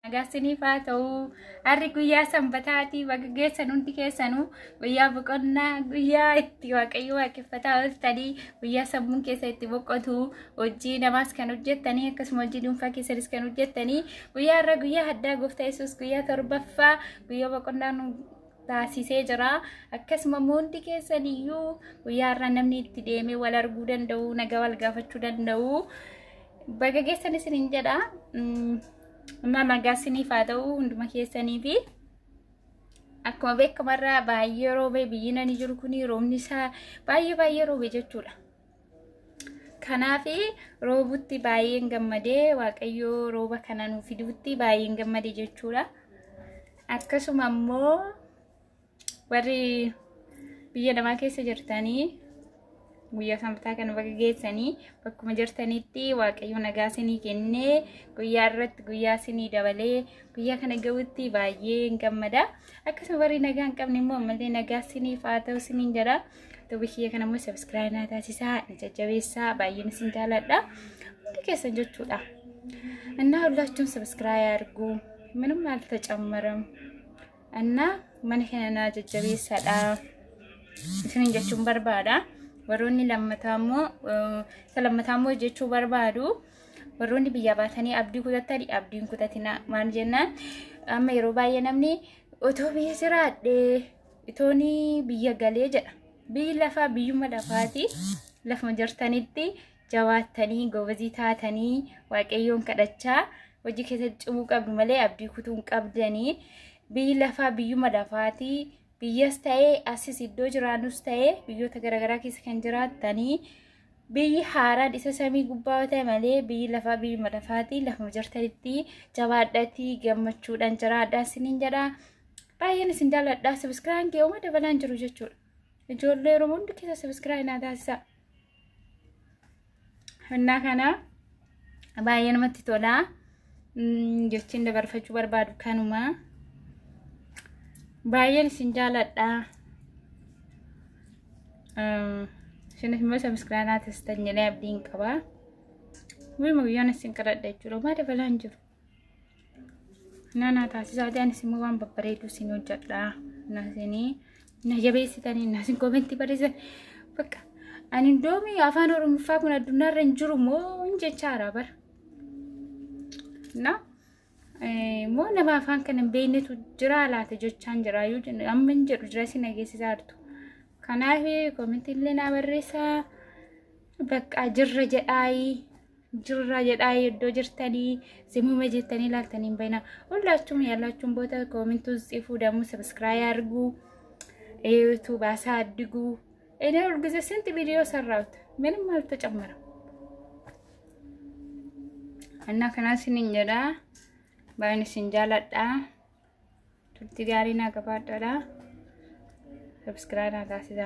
Nagasini faatau harri guyyaa sanbataati bakka geessan hundi keessanuu guyyaa boqonnaa guyyaa itti waaqayyo waaqeffataa ooltanii guyyaa sammuun keessa itti boqotu hojii namaas kan hojjettanii akkasuma hojii dhuunfaa keessanis kan hojjettanii guyyaa irra guyyaa addaa gooftaa Yesuus guyyaa torbaffaa guyyaa boqonnaa taasisee jira akkasuma hundi keessaniyyuu guyyaa irra namni itti deemee wal arguu danda'u nagaa wal gaafachuu danda'u bakka geessanis hin jedha. Nagasini faatau hunduma keessanii fi akkuma beekamarraa baay'ee roobee biyyi nani jiru kuni roobni isaa baay'ee roobee jechuudha. Kanaaf roobutti baay'een gammadee waaqayyo rooba kana nuuf fiduutti baay'een gammadee jechuudha. Akkasuma immoo warri biyya namaa keessa jirtanii guyyaa sanbataa kana bakka geessanii bakkuma jirtanitti waaqayyo nagaa isinii kennee guyyaa irratti guyyaa isinii dabalee guyyaa kana ga'utti baay'ee gammada. Akkasuma warri nagaa hin qabne immoo ammallee nagaa isiniif haa ta'u isiniin jedha. Biyya kana immoo subscribe naa taasisaa na jajjabeessaa baay'een isin jaalladha hundi keessan jechuudha. እና ሁላችሁም subscribe አድርጉ ምንም አልተጨመረም እና ማን ከነና jajjabeessadha isiniin jechuun barbaada. Warroonni lammataamoo jechuu barbaadu warroonni biyya baatanii abdii kutattanii abdiin kutatina maal jennaan amma yeroo baay'ee namni otoo biyya jiraadhee itooni biyya galee jedha. Biyyi lafaa biyyuma lafaati lafuma jirtanitti jawaattanii goobazii taatanii waaqayyoon kadhachaa hojii keessatti cimuu qabdu malee abdii kutuu hin qabdanii. Biyyi lafaa biyyuma lafaati. Biyyas ta'ee asis iddoo jiraannus ta'ee biyyoota garaagaraa keessa kan jiraatanii biyyi haaraan isa samii gubbaa ta'e malee biyyi lafaa biyyuma lafaati lafuma jirtanitti jabaadhatii gammachuudhaan jiraadhaa isiniin jedha. Baay'een isin jaalladha. Subscribe keewwama dabalaan jiru jechuudha. Ijoollee Oromoo hundi keessa subscribe naa taasisaa. Innaa kana baay'ee namatti tola. Jechiin dabarfachuu barbaadu kanuma. Baay'een isin jaalladha. Isinis immoo subscribe naa taasisan jedhee abdiin qaba. Guyyaan isin kadhadha jechuudha. Maa dabalaan jiru. Naa taasisaa ta'anis immoo waan babbareedu isin hojjedha. Na jabeessitanii na isin komentii barreessan. Bakka ani doomii afaan Oromoffaa kun addunyaarra hin jiru moo hin jechaadha bara. Moo nama afaan kana hin beeknetu jira laata jechaan jira yoo amma hin jedhu jira isin dhageessisaa jirtu. Kanaaf komentii illee naa barreessaa. Bakka jirra jedhaayi iddoo jirtanii simuma jettanii ilaaltanii hin baay'ina. Hullachuun yaalachuun boota komentuu ጽፉ ደግሞ subscribe አድርጉ ዩቲዩብ አሳድጉ። እኔ ሁልጊዜ ስንት ቪዲዮ ሰራሁት ምንም አልተጨመረም እና ከናሲን እንጀራ ባይን ሲንጃላዳ ቱርቲ ጋሪና ገባዳዳ subscribe አታሲዛ